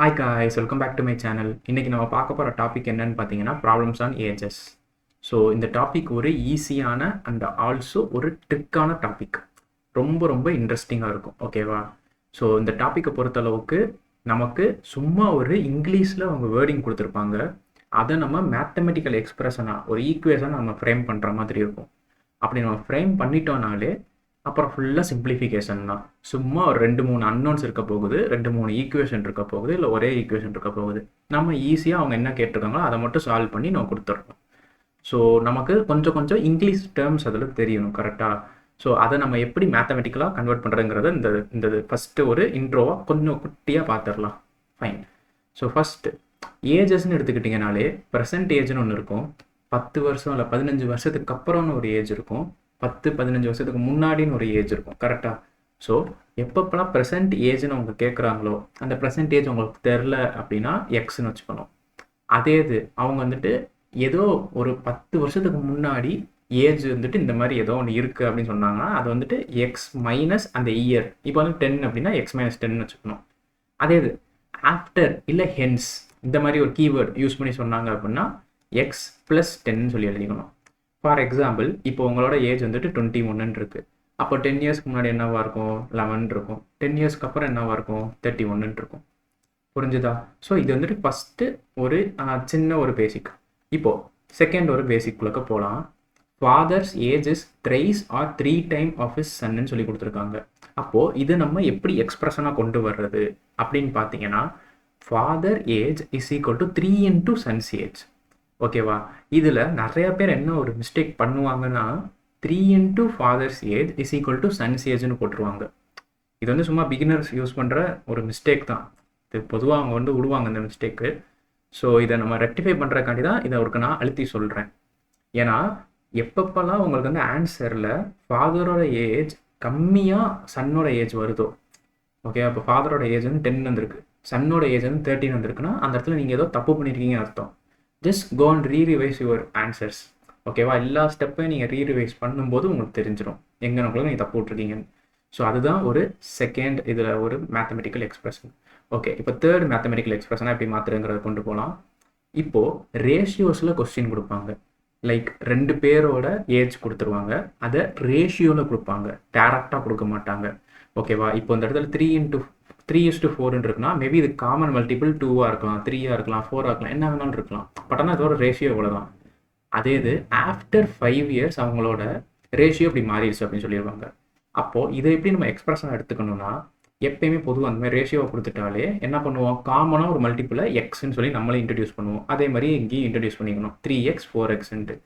Hi guys, welcome back to my channel. இன்றைக்கி நம்ம பார்க்க போகிற டாபிக் என்னன்னு பார்த்தீங்கன்னா ப்ராப்ளம்ஸ் ஆன் ஏஜஸ். ஸோ இந்த டாபிக் ஒரு ஈஸியான அண்ட் ஆல்சோ ஒரு ட்ரிக்கான டாபிக். ரொம்ப ரொம்ப இன்ட்ரெஸ்டிங்காக இருக்கும். ஓகேவா? ஸோ இந்த டாப்பிக்கை பொறுத்தளவுக்கு நமக்கு சும்மா ஒரு இங்கிலீஷில் அவங்க வேர்டிங் கொடுத்துருப்பாங்க. அதை நம்ம மேத்தமெட்டிக்கல் எக்ஸ்பிரஷனாக ஒரு ஈக்குவேஷன் நம்ம ஃப்ரேம் பண்ணுற மாதிரி இருக்கும். அப்படி நம்ம ஃப்ரேம் பண்ணிட்டோம்னாலே அப்புறம் ஃபுல்லாக சிம்பிளிஃபிகேஷன் தான். சும்மா ஒரு 2-3 அன்னோன்ஸ் இருக்க போகுது, 2-3 ஈக்குவேஷன் இருக்க போகுது, இல்லை ஒரே ஈக்குவேஷன் இருக்க போகுது. நம்ம ஈஸியாக அவங்க என்ன கேட்டிருக்காங்களோ அதை மட்டும் சால்வ் பண்ணி நம்ம கொடுத்துட்றோம். ஸோ நமக்கு கொஞ்சம் கொஞ்சம் இங்கிலீஷ் டேர்ம்ஸ் அதில் தெரியணும். கரெக்டாக? ஸோ அதை நம்ம எப்படி மேத்தமெட்டிக்கலாக கன்வெர்ட் பண்ணுறதுங்கிறத இந்த ஃபஸ்ட்டு ஒரு இன்ட்ரோவாக கொஞ்சம் குட்டியாக பார்த்துடலாம். ஃபைன். ஸோ ஃபஸ்ட்டு ஏஜஸ்ன்னு எடுத்துக்கிட்டிங்கனாலே ப்ரெசன்ட் ஏஜ்னு ஒன்று இருக்கும். 10 வருஷம் இல்லை 15 வருஷத்துக்கு அப்புறம்னு ஒரு ஏஜ் இருக்கும். 10-15 வருஷத்துக்கு முன்னாடின்னு ஒரு ஏஜ் இருக்கும். கரெக்டாக? ஸோ எப்பப்பெல்லாம் ப்ரெசன்ட் ஏஜ்னு அவங்க கேட்குறாங்களோ அந்த ப்ரெசன்ட் ஏஜ் உங்களுக்கு தெரில அப்படின்னா எக்ஸ்ன்னு வச்சுக்கணும். அதே இது அவங்க வந்துட்டு ஏதோ ஒரு 10 வருஷத்துக்கு முன்னாடி ஏஜ் வந்துட்டு இந்த மாதிரி ஏதோ ஒன்று இருக்குது அப்படின்னு சொன்னாங்கன்னா அது வந்துட்டு எக்ஸ் மைனஸ் அந்த இயர். இப்போ வந்து 10 அப்படின்னா எக்ஸ் மைனஸ் 10 வச்சுக்கணும். அதே இது ஆஃப்டர் இல்லை ஹென்ஸ் இந்த மாதிரி ஒரு கீவேர்ட் யூஸ் பண்ணி சொன்னாங்க அப்படின்னா எக்ஸ் ப்ளஸ் 10 சொல்லி எழுதிக்கணும். ஃபார் எக்ஸாம்பிள், இப்போ உங்களோட ஏஜ் வந்துட்டு 21 இருக்குது. அப்போ 10 இயர்ஸ்க்கு முன்னாடி என்னவாக இருக்கும்? 11 இருக்கும். 10 இயர்ஸ்க்கு அப்புறம் என்னவாக இருக்கும்? 31 இருக்கும். புரிஞ்சுதா? ஸோ இது வந்துட்டு ஃபஸ்ட்டு ஒரு சின்ன ஒரு பேசிக். இப்போது செகண்ட் ஒரு பேசிக்குள்ளே போகலாம். Father's age is thrice or 3 time of his சன்னு சொல்லி கொடுத்துருக்காங்க. அப்போது இது நம்ம எப்படி எக்ஸ்பிரஷனாக கொண்டு வர்றது அப்படின்னு பார்த்தீங்கன்னா, father age is equal to 3 into son's age. ஓகேவா? இதில் நிறைய பேர் என்ன ஒரு மிஸ்டேக் பண்ணுவாங்கன்னா 3 into father's age is equal to son's ஏஜ்னு போட்டுருவாங்க. இது வந்து சும்மா பிகினர்ஸ் யூஸ் பண்ணுற ஒரு மிஸ்டேக் தான். இது பொதுவாக அவங்க வந்து விடுவாங்க இந்த மிஸ்டேக்கு. ஸோ இதை நம்ம ரெக்டிஃபை பண்ணுறக்காண்டி தான் இதை அவருக்கு நான் அழுத்தி சொல்கிறேன். ஏன்னா எப்பப்பெல்லாம் உங்களுக்கு வந்து ஆன்சரில் ஃபாதரோட ஏஜ் கம்மியாக சன்னோட ஏஜ் வருதோ, ஓகே, அப்போ ஃபாதரோட ஏஜ் வந்து 10 வந்திருக்கு, சன்னோட ஏஜ் வந்து 13 வந்திருக்குன்னா அந்த இடத்துல நீங்கள் ஏதோ தப்பு பண்ணியிருக்கீங்கன்னு அர்த்தம். Just go and rerevise your answers. ஓகேவா? எல்லா ஸ்டெப்பையும் நீங்கள் ரீரிவைஸ் பண்ணும்போது உங்களுக்கு தெரிஞ்சிடும் எங்கே உங்களுக்கு நீங்கள் தப்பு விட்ருக்கீங்கன்னு. ஸோ அதுதான் ஒரு செகண்ட் இதில் ஒரு மேத்தமெட்டிக்கல் எக்ஸ்பிரஷன். ஓகே, இப்போ தேர்ட் மேத்தமெட்டிக்கல் எக்ஸ்பிரஷனாக எப்படி மாற்றுறங்கிறத கொண்டு போகலாம். இப்போது ரேஷியோஸில் கொஸ்டின் கொடுப்பாங்க. லைக் 2 பேரோட ஏஜ் கொடுத்துருவாங்க, அதை ரேஷியோவில் கொடுப்பாங்க, டேரக்டாக கொடுக்க மாட்டாங்க. ஓகேவா? இப்போ இந்த இடத்துல 3:4 இருக்குன்னா மேபி இது காமன் மல்டிபிள் 2ஆக இருக்கலாம், 3ஆக இருக்கலாம், 4ஆக இருக்கலாம், என்ன வேணாலும் இருக்கலாம். பட் ஆனால் இதோட ரேஷியோ இவ்வளோ தான். அதே இது ஆஃப்டர் 5 இயர்ஸ் அவங்களோட ரேஷியோ இப்படி மாறிடுச்சு அப்படின்னு சொல்லிடுவாங்க. அப்போது இதை எப்படி நம்ம எக்ஸ்பிரஷனாக எடுத்துக்கணும்னா, எப்பயுமே பொதுவாக அந்த மாதிரி ரேஷியோவை கொடுத்துட்டாலே என்ன பண்ணுவோம்? காமனாக ஒரு மல்டிபிளை எக்ஸ்ன்னு சொல்லி நம்மளே இன்ட்ரடியூஸ் பண்ணுவோம். அதே மாதிரி இங்கேயும் இன்ட்ரடியூஸ் பண்ணிக்கணும், 3x 4xன்ட்டு.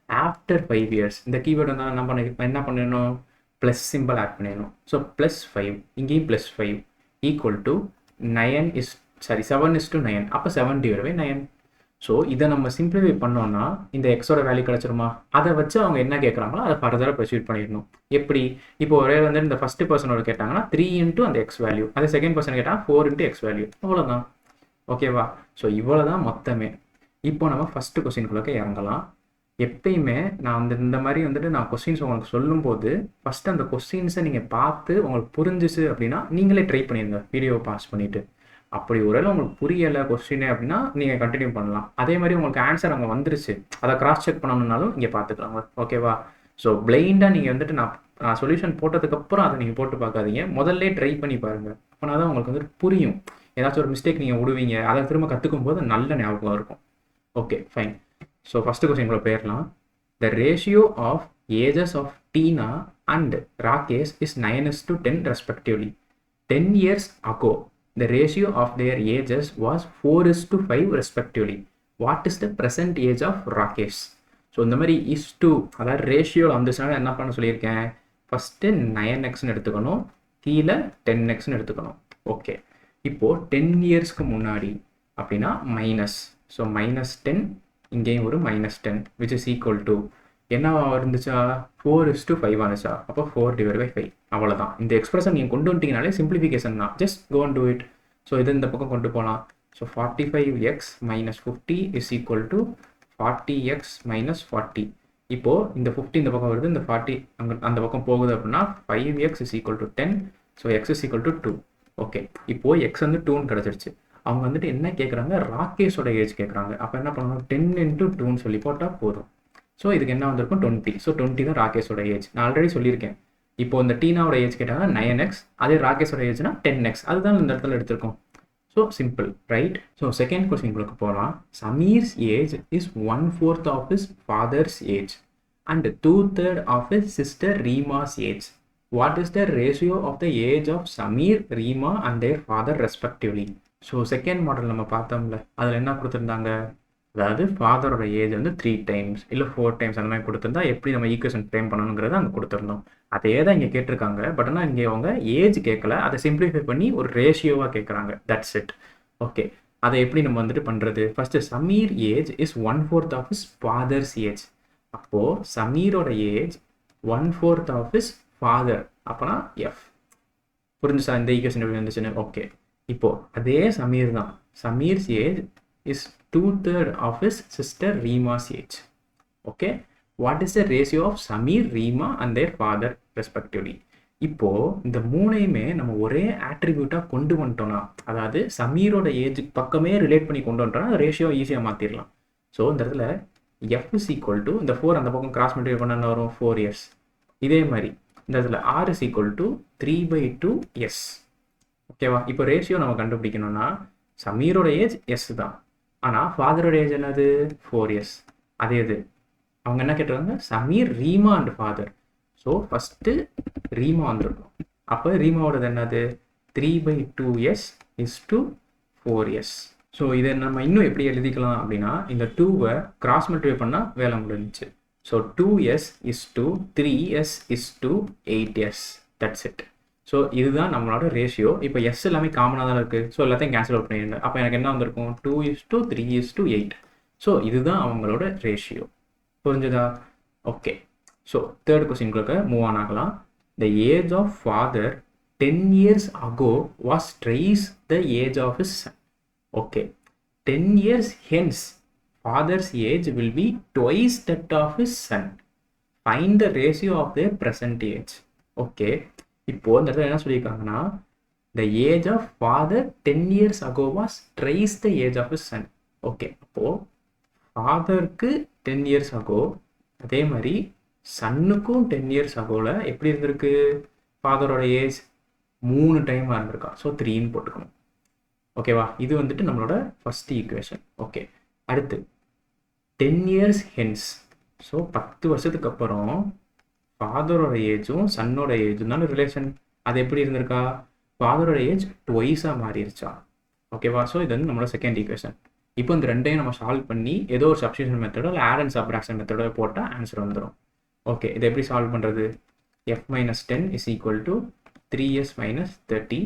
ஆஃப்டர் 5 இயர்ஸ் இந்த கீவேர்டு வந்து என்ன பண்ணணும்? ப்ளஸ் சிம்பிள் ஆட் பண்ணிடணும். ஸோ +5 இங்கேயும் +5 ஈக்குவல் டு 7:9. அப்போ 7/9. ஸோ இதை நம்ம சிம்பிளிஃபை பண்ணோம்னா இந்த எக்ஸோட வேல்யூ கிடச்சிருமா? அதை வச்சு அவங்க என்ன கேட்குறாங்களோ அதை ஃபர்தராக ப்ரொசீட் பண்ணிடணும். எப்படி? இப்போ ஒரே வந்து இந்த ஃபஸ்ட்டு பர்சனோட கேட்டாங்கன்னா 3 இன்ட்டு அந்த எக்ஸ் வேல்யூ, அதே செகண்ட் பர்சன் கேட்டால் 4 இன்ட்டு எக்ஸ் வேல்யூ. அவ்வளோதான். ஓகேவா? ஸோ இவ்வளோ தான் மொத்தமே. இப்போ நம்ம ஃபஸ்ட்டு கொஸ்டின்குள்ளே இறங்கலாம். எப்பயுமே நான் வந்து இந்த மாதிரி வந்துட்டு நான் கொஸ்டின்ஸ் உங்களுக்கு சொல்லும்போது ஃபஸ்ட்டு அந்த கொஸ்டின்ஸை நீங்கள் பார்த்து உங்களுக்கு புரிஞ்சிச்சு அப்படின்னா நீங்களே ட்ரை பண்ணிடுங்க வீடியோவை பாஸ் பண்ணிவிட்டு. அப்படி ஒருவேளை உங்களுக்கு புரியலை கொஸ்டினே அப்படின்னா நீங்கள் கண்டினியூ பண்ணலாம். அதே மாதிரி உங்களுக்கு ஆன்சர் அங்கே வந்துருச்சு, அதை கிராஸ் செக் பண்ணணுன்னாலும் இங்கே பார்த்துக்கலாங்க. ஓகேவா? ஸோ பிளைண்டாக நீங்கள் வந்துட்டு நான் சொல்யூஷன் போட்டதுக்கப்புறம் அதை நீங்கள் போட்டு பார்க்காதீங்க, முதல்ல ட்ரை பண்ணி பாருங்கள். அப்போனா தான் உங்களுக்கு வந்துட்டு புரியும். ஏதாச்சும் ஒரு மிஸ்டேக் நீங்கள் விடுவீங்க, அதை திரும்ப கற்றுக்கும் போது நல்ல ஞாபகம் இருக்கும். Okay, fine. So first question கூட போயிடலாம். The ratio of ages of Tina and Rakesh is 9:10 respectively. 10 years ago the ratio of their ages was 4:5 respectively. What is the present age of Rakesh? So இந்த மாதிரி is to அதாவது ரேஷியோவில் வந்துச்சுன்னா என்ன பண்ண சொல்லியிருக்கேன்? ஃபஸ்ட்டு 9xன்னு எடுத்துக்கணும், கீழே 10xன்னு எடுத்துக்கணும். ஓகே, இப்போது 10 இயர்ஸ்க்கு முன்னாடி அப்படின்னா மைனஸ். ஸோ -10, இங்கேயும் ஒரு -10 which is equal to என்ன இருந்துச்சா? 4:5 வந்துச்சா? அப்போ 4/5. அவ்வளோதான். இந்த எக்ஸ்பிரஷன் நீங்கள் கொண்டு வந்துட்டீங்கனாலே சிம்பிளிஃபிகேஷன் தான். Just go and do it. So இது இந்த பக்கம் கொண்டு போகலாம். So 45x - 50 is equal to 40x - 40. இப்போது இந்த 50 இந்த பக்கம் வருது, இந்த 40 அந்த பக்கம் போகுது அப்படின்னா 5x is equal to 10. So x is equal to 2. Okay, இப்போது x வந்து 2ன்னு கிடச்சிருச்சு. அவங்க வந்துட்டு என்ன கேட்குறாங்க, ராகேஷோட ஏஜ் கேட்குறாங்க. அப்போ என்ன பண்ணணும், 10 × 2ன்னு சொல்லி போட்டால் போதும். ஸோ இதுக்கு என்ன வந்திருக்கும், 20. ஸோ 20 தான் ராகேஷோட ஏஜ். நான் ஆல்ரெடி சொல்லியிருக்கேன். இப்போ இந்த டீனாவோட ஏஜ் கேட்டாங்கன்னா 9x, அதே ராகேஷோட ஏஜ்னா 10x. அதுதான் இந்த இடத்துல எடுத்திருக்கோம். So simple, right? So second கொஸ்டின்களுக்கு போகலாம். Sameer's age is 1/4 of his father's age and 2/3 of his sister Reema's age. What is the ratio of the age of Sameer, Reema and their father respectively? So second model நம்ம பார்த்தோம்ல, அதில் என்ன கொடுத்துருந்தாங்க, அதாவது ஃபாதரோட age வந்து 3 times இல்லை 4 times அந்த மாதிரி கொடுத்துருந்தா எப்படி நம்ம ஈக்குவேஷன் ஃப்ரேம் பண்ணணுங்கிறத அங்கே கொடுத்துருந்தோம். அதே தான் இங்கே கேட்டிருக்காங்க. பட் ஆனால் இங்கே அவங்க ஏஜ் கேட்கல, அதை சிம்பிளிஃபை பண்ணி ஒரு ரேஷியோவாக கேட்குறாங்க. That's it. ஓகே, அதை எப்படி நம்ம வந்துட்டு பண்ணுறது? First Sameer age is 1/4 of his father's age. அப்போது சமீரோட ஏஜ் 1/4 ஆஃப் his ஃபாதர், அப்போனா எஃப். புரிஞ்சுச்சா இந்த ஈக்குவேஷன் எப்படி இருந்துச்சுன்னு? ஓகே, இப்போது அதே சமீர் தான். Sameer's age is 2/3 of his sister Reema's age. Okay, what is the ratio of Sameer, Reema and their father respectively? இப்போது இந்த மூணையுமே நம்ம ஒரே ஆட்ரிபியூட்டாக கொண்டு வந்துட்டோம்னா, அதாவது சமீரோட ஏஜ் பக்கமே ரிலேட் பண்ணி கொண்டு வந்துட்டோம்னா ரேஷியோ ஈஸியாக மாற்றிடலாம். ஸோ இந்த இடத்துல எஃப் இஸ் ஈக்குவல் டு இந்த 4 அந்த பக்கம் கிராஸ் மல்டிப்ளை பண்ண என்ன வரும், 4 years. இதே மாதிரி இந்த இடத்துல R is equal to 3/2 S. ஓகேவா? இப்போ ரேஷியோ நம்ம கண்டுபிடிக்கணும்னா சமீரோட ஏஜ் எஸ் தான், ஆனால் ஃபாதரோட ஏஜ் என்னது 4 years. அதே இது அவங்க என்ன கேட்டிருக்காங்க, Sameer, Reema and father. So first Reema வந்துருக்கும். அப்போ ரீமாவோடது என்னது 3/2 S is to 4 years. So இதை நம்ம இன்னும் எப்படி எழுதிக்கலாம் அப்படின்னா, இந்த 2வை கிராஸ் மல்டிப்ளை பண்ணால் வேலை முடிஞ்சிச்சு. So 2s is to 3s is to 8s. That's it. So இதுதான் நம்மளோட ரேஷியோ. இப்போ எஸ் எல்லாமே காமனாக தான் இருக்குது. ஸோ எல்லாத்தையும் கேன்சல் அவுட் பண்ணிடுங்க. அப்போ எனக்கு என்ன வந்திருக்கும், 2:3:8. ஸோ இதுதான் அவங்களோட ரேஷியோ. புரிஞ்சுதா? ஓகே, ஸோ தேர்ட் கொஸ்டின்களுக்கு மூவ் ஆன் ஆகலாம். The age of father 10 years ago was twice the age of his son. Okay, 10 years hence father's age will be twice that of his son. Find the ratio of their present age. Okay, இப்போ இந்த இடத்துல என்ன சொல்லியிருக்காங்கன்னா, the age of father 10 years ago was twice the age of his son. Okay, அப்போது ஃபாதருக்கு 10 years ago, அதே மாதிரி சன்னுக்கும் 10 years agoல எப்படி இருந்திருக்கு, ஃபாதரோட ஏஜ் 3 டைமாக இருந்திருக்கா. ஸோ 3ன்னு போட்டுக்கணும். ஓகேவா? இது வந்துட்டு நம்மளோட ஃபஸ்ட் ஈக்குவேஷன். ஓகே, அடுத்து 10 years hence. ஸோ 10 வருஷத்துக்கு அப்புறம் ஃபாதரோட ஏஜும் சன்னோட ஏஜும் தானே ரிலேஷன். அது எப்படி இருந்திருக்கா, ஃபாதரோட ஏஜ் ட்வைஸாக மாறிடுச்சா. ஓகேவா? ஸோ இது வந்து நம்மளோட செகண்ட் ஈக்குவேஷன். இப்போ இந்த ரெண்டையும் நம்ம சால்வ் பண்ணி ஏதோ ஒரு சப்ஸ்டியூஷன் மெத்தடோ இல்லை ஆட் அண்ட் சப்ராக்ஷன் மெத்தடோ போட்டால் ஆன்சர் வந்துடும். ஓகே, இதை எப்படி சால்வ் பண்ணுறது? f - 10 is equal to 3s - 30.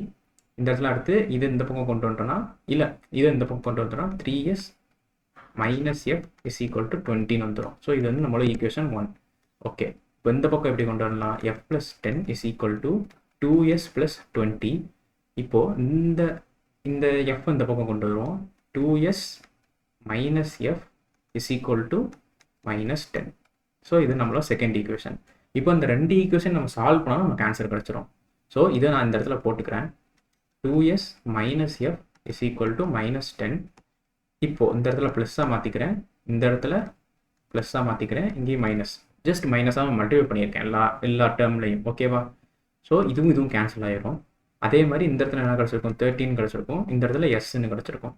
இந்த இடத்துல அடுத்து இது இந்த பக்கம் கொண்டு வந்துட்டோம்னா, இல்லை இதை இந்த பக்கம் கொண்டு வந்துட்டோம்னா 3s - f is equal to 20ன்னு வந்துடும். ஸோ இது வந்து நம்மளோட ஈக்குவேஷன் 1. ஓகே, இப்போ இந்த பக்கம் எப்படி கொண்டு வரலாம், f + 10 is equal to 2s + 20. இப்போது இந்த f இந்த பக்கம் கொண்டு வருவோம். 2s - f is equal to -10. So இது நம்மளோட செகண்ட் ஈக்குவேஷன். இப்போ இந்த ரெண்டு ஈக்குவேஷன் நம்ம சால்வ் பண்ணால் நமக்கு ஆன்சர் கிடச்சிரும். ஸோ இதை நான் இந்த இடத்துல போட்டுக்கிறேன். 2s - f is equal to -10. இப்போது இந்த இடத்துல ப்ளஸ்ஸாக மாற்றிக்கிறேன், இந்த இடத்துல ப்ளஸ்ஸாக மாற்றிக்கிறேன், இங்கேயும் மைனஸ். ஜஸ்ட் மைனஸாக மல்டிப்ளை பண்ணியிருக்கேன் எல்லா டேர்ம்லையும். ஓகேவா? ஸோ இதுவும் கேன்சல் ஆகிரும். அதே மாதிரி இந்த இடத்துல என்ன கிடச்சிருக்கும், 13 கிடச்சிருக்கும். இந்த இடத்துல எஸ்ன்னு கிடச்சிருக்கும்.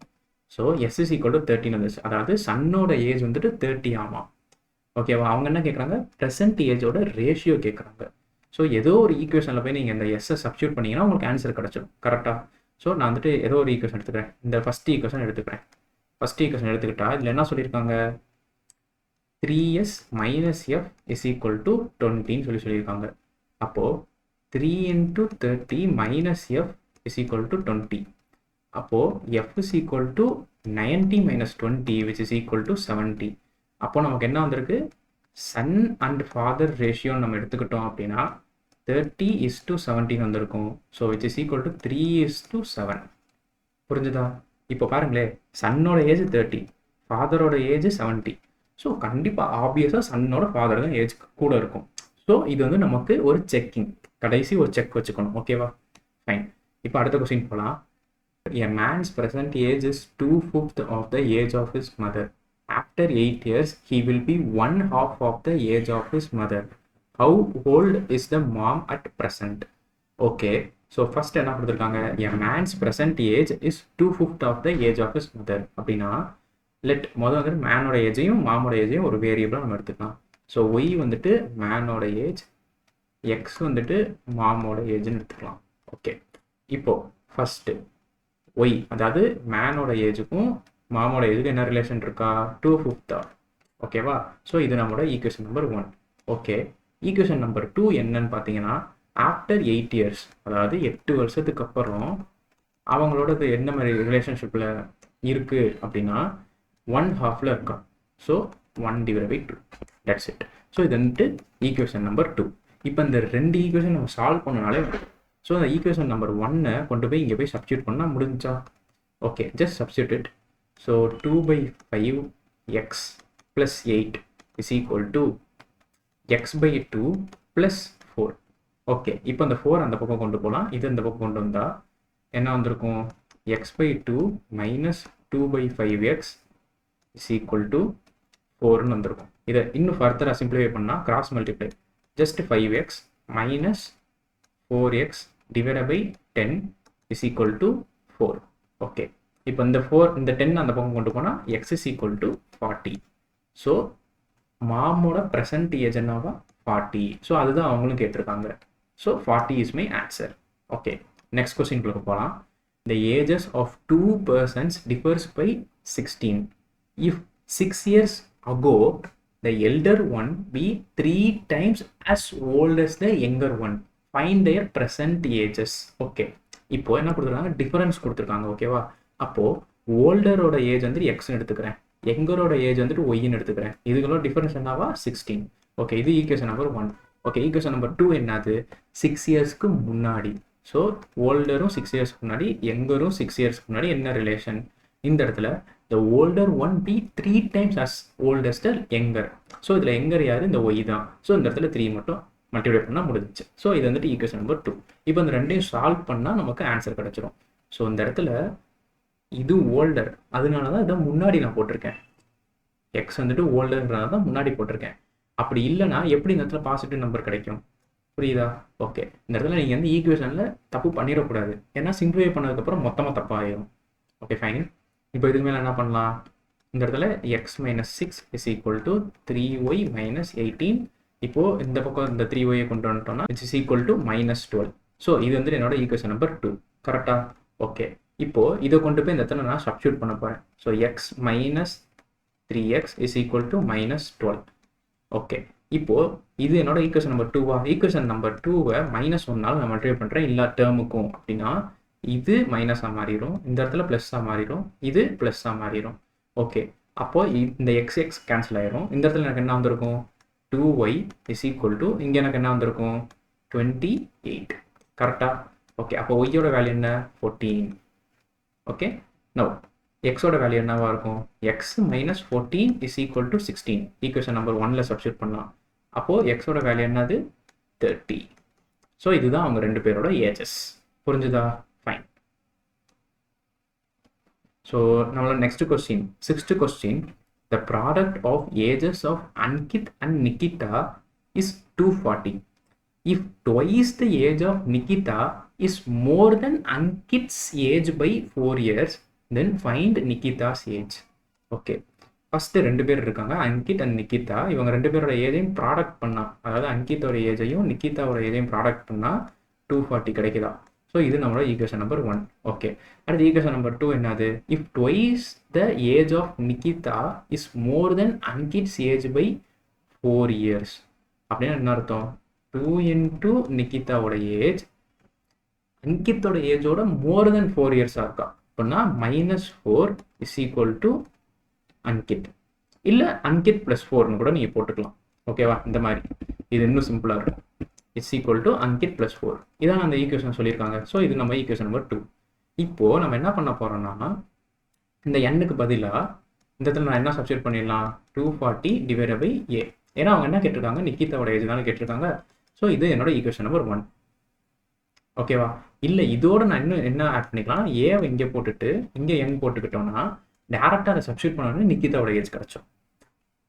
So S is equal to 13 வந்துச்சு. அதாவது சன்னோட ஏஜ் வந்துட்டு 30 ஆமாம். ஓகேவா? அவங்க என்ன கேட்குறாங்க, ப்ரெசன்ட் ஏஜோட ரேஷியோ கேட்குறாங்க. ஸோ ஏதோ ஒரு ஈக்குவேஷனில் போய் நீங்கள் இந்த எஸ்ஸை சப்ஸ்டியூட் பண்ணிங்கன்னா உங்களுக்கு ஆன்சர் கிடச்சிடும். கரெக்டாக? ஸோ நான் வந்துட்டு ஏதோ ஒரு ஈக்குவேஷன் எடுத்துக்கிறேன். இந்த ஃபஸ்ட் ஈக்குவேஷன் எடுத்துக்கிறேன். ஃபஸ்ட் ஈக்குவேஷன் எடுத்துக்கிட்டா இதில் என்ன சொல்லியிருக்காங்க, 3s - f is equal to 20ன்னு சொல்லியிருக்காங்க. அப்போது 3 × 30 - f இஸ் ஈக்குவல் டு 20. அப்போது f is equal to 90 - 20 which is equal to 70. அப்போ நமக்கு என்ன வந்திருக்கு, சன் அண்ட் ஃபாதர் ரேஷியோ நம்ம எடுத்துக்கிட்டோம் அப்படின்னா 30:17 வந்திருக்கும். So which is equal to 3:7. புரிஞ்சுதா? இப்போ பாருங்களேன், சன்னோட ஏஜ் 30, ஃபாதரோட ஏஜ் 70. ஸோ கண்டிப்பாக ஆப்வியஸாக சன்னோட ஃபாதர் தான் ஏஜ் கூட இருக்கும். ஸோ இது வந்து நமக்கு ஒரு செக்கிங், கடைசி ஒரு செக் வச்சுக்கணும். ஓகேவா? ஃபைன். இப்போ அடுத்த கொஸ்டின் போகலாம். A man's present age is 2/5 of the age of his mother. After 8 years, he will be 1/2 of the age of his mother. How old is the mom at present? Okay, so first என்ன கொடுத்துருக்காங்க, a man's present age is 2/5 of the age of his mother. அப்படின்னா let முதல் வந்துட்டு மேனோட ஏஜையும் மாமோட ஏஜையும் ஒரு வேரியபிளாக நம்ம எடுத்துக்கலாம். So Y வந்துட்டு மேனோட age, X வந்துட்டு மாமோட ஏஜ்னு எடுத்துக்கலாம். ஓகே, இப்போ ஃபஸ்ட்டு ஒய், அதாவது மேனோட ஏஜுக்கும் மாமோட ஏஜுக்கும் என்ன ரிலேஷன் இருக்கா, 2/5. ஓகேவா? ஸோ இது நம்மளோட equation number 1. Okay, equation number 2 என்னன்னு பார்த்தீங்கன்னா, ஆஃப்டர் 8 இயர்ஸ், அதாவது 8 வருஷத்துக்கு அப்புறம் அவங்களோடது என்ன மாதிரி ரிலேஷன்ஷிப்பில் இருக்குது அப்படின்னா 1/2 இருக்கா. So 1/2, that's it. ஸோ இது வந்துட்டு ஈக்குவேஷன் நம்பர் 2. இப்போ இந்த 2 ஈக்குவேஷன் நம்ம சால்வ் பண்ணனாலே வரும். ஸோ அந்த ஈக்குவேஷன் நம்பர் 1 கொண்டு போய் இங்கே போய் சப்ஸ்டியூட் பண்ணால் முடிஞ்சா. Okay, just substitute it. So 2/5x + 8 is equal to x/2 + 4. Okay, இப்போ இந்த 4 அந்த பக்கம் கொண்டு போகலாம், இது இந்த பக்கம் கொண்டு வந்தால் என்ன வந்திருக்கும், x/2 - 2/5x is equal to 4ன்னு வந்திருக்கும். இதை இன்னும் ஃபர்தராக சிம்பிளிஃபை பண்ணால் cross multiply, just 5x - 4x / 10 is equal to 4. Okay, இப்போ இந்த 4 இந்த 10 அந்த பக்கம் கொண்டு போனால் x is equal to 40. So மாமோட ப்ரெசன்ட் ஏஜ் என்னவா, 40. ஸோ அதுதான் அவங்களும் கேட்டிருக்காங்க. So 40 is my answer. Okay, next கொஸ்டின்குள்ள போகலாம். The ages of 2 persons differs by 16. If 6 years ago the elder one be 3 times as old as the younger one, find their present ages. Okay, இப்போ என்ன கொடுத்துருக்காங்க, difference கொடுத்துருக்காங்க. ஓகேவா? அப்போது ஓல்டரோட age வந்துட்டு எக்ஸ்ன்னு எடுத்துக்கிறேன், யங்கரோட ஏஜ் வந்துட்டு ஒய்ன்னு எடுத்துக்கிறேன். இதுகளோட டிஃபரன்ஸ் என்னவா, 16. ஓகே, இது equation number 1. Okay, equation number 2 என்னது, 6 இயர்ஸ்க்கு முன்னாடி. ஸோ ஓல்டரும் 6 இயர்ஸ்க்கு முன்னாடி, யங்கரும் 6 இயர்ஸ்க்கு முன்னாடி என்ன ரிலேஷன், இந்த இடத்துல the older one be 3 times as old as the younger. So இதில் யங்கர் யார், இந்த ஒய் தான். ஸோ இந்த இடத்துல 3 மட்டும் மல்டிப்ளை பண்ணால் முடிஞ்சிச்சு. ஸோ இது வந்துட்டு ஈக்குவேஷன் நம்பர் 2. இப்போ இந்த ரெண்டையும் சால்வ் பண்ணால் நமக்கு ஆன்சர் கிடச்சிரும். ஸோ இந்த இடத்துல இது ஓல்டர், அதனால தான் இதை முன்னாடி நான் போட்டிருக்கேன். எக்ஸ் வந்துட்டு ஓல்டர்ன்றனால தான் முன்னாடி போட்டிருக்கேன். அப்படி இல்லைனா எப்படி இந்த இடத்துல பாசிட்டிவ் நம்பர் கிடைக்கும், புரியுதா? ஓகே, இந்த இடத்துல நீங்கள் வந்து ஈக்குவேஷனில் தப்பு பண்ணிடக்கூடாது, ஏன்னா சிம்பிளிஃபை பண்ணதுக்கப்புறம் மொத்தமாக தப்பாகிடும். Okay, fine. இப்போ இதுக்கு மேலே என்ன பண்ணலாம், இந்த இடத்துல x - 6 is equal to 3y - 18. இப்போது இந்த பக்கம் இந்த 3y கொண்டு வந்துட்டோம்னா which is equal to -12. So இது வந்து என்னோட ஈக்குவேஷன் நம்பர் 2. கரெக்டா? ஓகே, இப்போது இதை கொண்டு போய் இந்த இடத்துல நான் சப்ஸ்டியூட் பண்ண போகிறேன். So x - 3x is equal to -12. Okay, இப்போது இது என்னோட ஈக்குவேஷன் நம்பர் 2வா. ஈக்குவேஷன் நம்பர் 2வை -1 நான் மல்டிப்ளை பண்ணுறேன் எல்லா டேர்முக்கும். அப்படின்னா இது மைனஸாக மாறிடும், இந்த இடத்துல ப்ளஸ்ஸாக மாறிடும், இது ப்ளஸ்ஸாக மாறிடும். ஓகே, அப்போது இந்த எக்ஸ் கேன்சல் ஆகிரும். இந்த இடத்துல எனக்கு என்ன வந்திருக்கும், 2y is equal to, இங்கே எனக்கு என்ன வந்திருக்கும், 28. கரெக்டாக? ஓகே, அப்போ ஒய்யோட வேல்யூ என்ன, 14. ஓகே, நோ எக்ஸோட வேல்யூ என்னவா இருக்கும், x - 14 is equal to 16. Equation number 1ல் சப்ஸ்டியூட் பண்ணலாம். அப்போது எக்ஸோட வேல்யூ என்னது, 30. ஸோ இதுதான் அவங்க 2 பேரோட ஏஜஸ். புரிஞ்சுதா? ஃபைன். ஸோ நம்மளோட next question, 6th question. The product of ages of Ankit and Nikita is 240. If twice the age of Nikita is more than Ankit's age by 4 years, then find Nikita's age. Okay, first 2 பேர் இருக்காங்க, Ankit and Nikita. இவங்க 2 பேரோட ஏஜையும் product பண்ணால், அதாவது அங்கித்தோட ஏஜையும் நிக்கிதாவோட ஏஜையும் product பண்ணால் 240 கிடைக்குதா. So இது நம்மளோட ஈக்குவேஷன் நம்பர் 1. ஓகே, அடுத்து ஈக்குவேஷன் நம்பர் 2 என்னது, if twice the age of Nikita is more than Ankit's age by 4 years. அப்படின்னா என்ன அர்த்தம், 2 into நிக்கிதாவோட ஏஜ் அங்கித்தோட ஏஜோட மோர் தென் 4 years இருக்கா. அப்படின்னா -4 is equal to அன்கிட், இல்லை அன்கிட் +4ன்னு கூட நீங்கள் போட்டுக்கலாம். ஓகேவா? இந்த மாதிரி இது இன்னும் சிம்பிளாக இருக்கும். It's equal to Ankit +4. இதான் அந்த ஈக்குவேஷன் சொல்லியிருக்காங்க. ஸோ இது நம்ம ஈக்குவேஷன் நம்பர் 2. இப்போது நம்ம என்ன பண்ண போகிறோம்னா, இந்த எண்ணுக்கு பதிலாக இந்த இடத்துல நான் என்ன சப்ஸ்டியூட் பண்ணிடலாம், 240 / a. ஏன்னா அவங்க என்ன கேட்டிருக்காங்க, நிக்கிதாவோட ஏஜ் தானே கேட்டிருக்காங்க. ஸோ இது என்னோட ஈக்குவேஷன் நம்பர் 1. ஓகேவா? இல்லை இதோட நான் இன்னும் என்ன ஆட் பண்ணிக்கலாம், ஏவை இங்கே போட்டுட்டு இங்கே என் போட்டுக்கிட்டோம்னா டேரெக்டாக அதை சப்ஸ்டியூட் பண்ணோடனே நிக்கிதாவோட ஏஜ் கிடச்சோம்.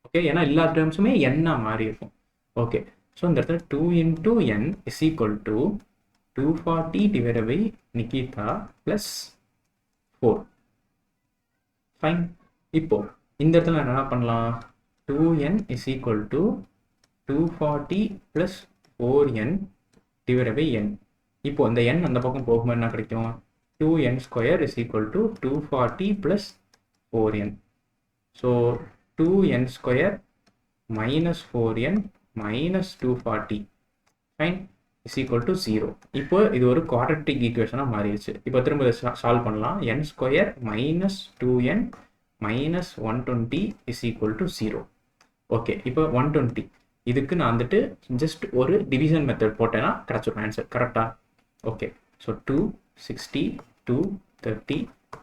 ஓகே, ஏன்னா எல்லா டேர்ம்ஸுமே என்னா மாறி இருக்கும். ஓகே, ஸோ இந்த இடத்துல 2 into n is equal to 240 divided by Nikita plus 4. Fine. இப்போ இந்த இடத்துல நான் என்ன பண்ணலாம், 2n is equal to 240 plus 4n divided by n. இப்போ இந்த n அந்த பக்கம் போகும்போது என்ன கிடைக்கும், 2n square is equal to 240 plus 4n. So 2n square minus 4n minus 240 fine is equal to 0. இப்போ இது ஒரு குவாட்ரட்டிக் ஈக்குவேஷனாக மாறிடுச்சு. இப்போ திரும்ப சால்வ் பண்ணலாம். n square minus 2n minus 120 is equal to 0. Okay, இப்போ 120 இதுக்கு நான் வந்துட்டு ஜஸ்ட் ஒரு டிவிஷன் மெத்தட் போட்டேன்னா கிடச்சிடும் ஆன்சர். கரெக்டாக? ஓகே, ஸோ 2 60 2 30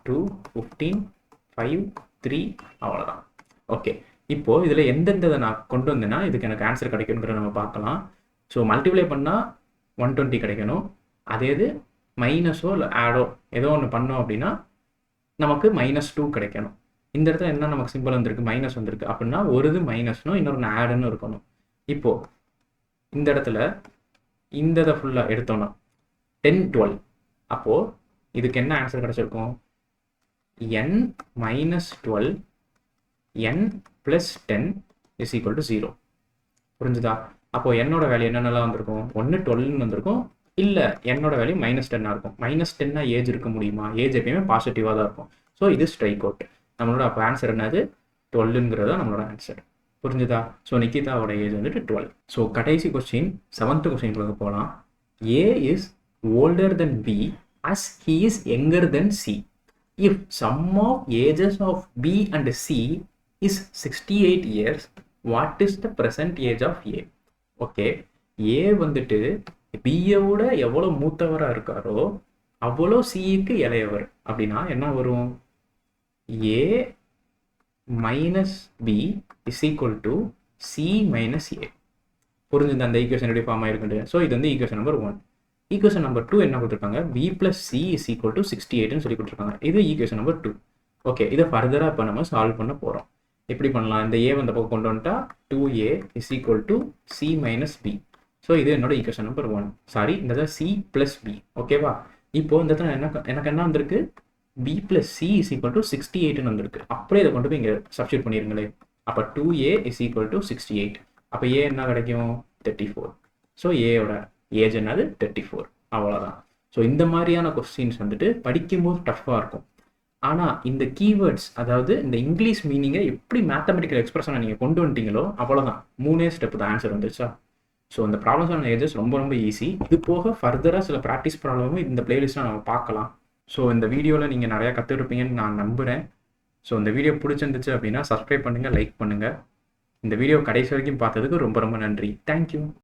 2 15 5 3 அவ்வளோதான். ஓகே, இப்போது இதில் எந்தெந்த நான் கொண்டு வந்தேன்னா இதுக்கு எனக்கு ஆன்சர் கிடைக்குங்கிறத நம்ம பார்க்கலாம். ஸோ மல்டிப்ளை பண்ணால் 120 கிடைக்கணும். அதே இது மைனஸோ இல்லை ஆடோ ஏதோ ஒன்று பண்ணோம் அப்படின்னா நமக்கு -2 கிடைக்கணும். இந்த இடத்துல என்ன நமக்கு சிம்பிள் வந்திருக்கு, மைனஸ் வந்திருக்கு அப்படின்னா ஒரு இது மைனஸ்னும் இன்னொரு ஆடுன்னு இருக்கணும். இப்போது இந்த இடத்துல இந்த இதை ஃபுல்லாக எடுத்தோன்னா 10 12 அப்போது இதுக்கு என்ன ஆன்சர் கிடச்சிருக்கும், n minus 12 n plus 10 is equal to 0. புரிஞ்சுதா? அப்போது என்னோட வேல்யூ என்னென்னலாம் வந்திருக்கும், ஒன்று 12ன்னு வந்திருக்கும், இல்லை என்னோட வேல்யூ -10 இருக்கும். -10 ஏஜ் இருக்க முடியுமா, ஏஜ் எப்பயுமே பாசிட்டிவாக தான் இருக்கும். ஸோ இது ஸ்ட்ரைக் அவுட். நம்மளோட அப்போ ஆன்சர் என்னது, 12ங்கிறதா நம்மளோட ஆன்சர். புரிஞ்சுதா? ஸோ நிக்கிதாவோட ஏஜ் வந்துட்டு 12. ஸோ கடைசி கொஸ்டின் 7th கொஸ்டின் போகலாம். A is older than B as he is younger than C. If sum of ages of B and C is 68 years, what is the present age of A? Okay, A வந்துட்டு பியை விட எவ்வளோ மூத்தவராக இருக்காரோ அவ்வளோ சிக்கு இளையவர். அப்படின்னா என்ன வரும், A minus B is equal to C minus A. புரிஞ்சுது அந்த ஈக்குவேஷன் எப்படி ஃபார்ம் ஆயிருக்குது. ஸோ இது வந்து ஈக்குவேஷன் நம்பர் 1. ஈக்குவேஷன் நம்பர் 2 என்ன கொடுத்துருக்காங்க, B plus C is equal to 68ன்னு சொல்லி கொடுத்துருக்காங்க. இது ஈக்குவேஷன் நம்பர் 2. ஓகே, இதை ஃபர்தராக இப்போ நம்ம சால்வ் பண்ண போகிறோம். எப்படி பண்ணலாம், இந்த A வந்த பக்கம் கொண்டு வந்துட்டா 2A is equal to C minus B. So இது என்னோட ஈக்குவேஷன் நம்பர் 1. சாரி, இந்த C plus B. ஓகேவா? இப்போ இந்த இடத்துல எனக்கு என்ன வந்திருக்கு, B plus C is equal to 68ன்னு வந்திருக்கு. அப்படியே இதை கொண்டு போய் இங்கே சப்ஸ்டியூட் பண்ணிடுங்களே. அப்போ 2A is equal to 68. அப்போ A என்ன கிடைக்கும், 34. ஸோ ஏயோட ஏஜ் என்னது, 34. அவ்வளோதான். ஸோ இந்த மாதிரியான கொஸ்டின்ஸ் வந்துட்டு படிக்கும்போது டஃப்பாக இருக்கும். ஆனால் இந்த கீவேர்ட்ஸ், அதாவது இந்த இங்கிலீஷ் மீனிங்கை எப்படி மேத்தமெட்டிக்கல் எக்ஸ்பிரஷனை நீங்கள் கொண்டு வந்துட்டீங்களோ அவ்வளோதான். 3 ஸ்டெப் தான் ஆன்சர் வந்துருச்சா. ஸோ இந்த ப்ராப்ளம்ஸ் ஆன ஏஜஸ் ரொம்ப ரொம்ப ஈஸி. இது போக ஃபர்தராக சில ப்ராக்டிஸ் ப்ராப்ளமும் இந்த பிளேலிஸ்ட்டில் நம்ம பார்க்கலாம். ஸோ இந்த வீடியோவில் நீங்கள் நிறையா கற்றுருப்பீங்கன்னு நான் நம்புகிறேன். ஸோ இந்த வீடியோ பிடிச்சிருந்துச்சு அப்படின்னா சப்ஸ்கிரைப் பண்ணுங்கள், லைக் பண்ணுங்கள். இந்த வீடியோ கடைசி வரைக்கும் பார்த்ததுக்கு ரொம்ப ரொம்ப நன்றி. தேங்க்யூ.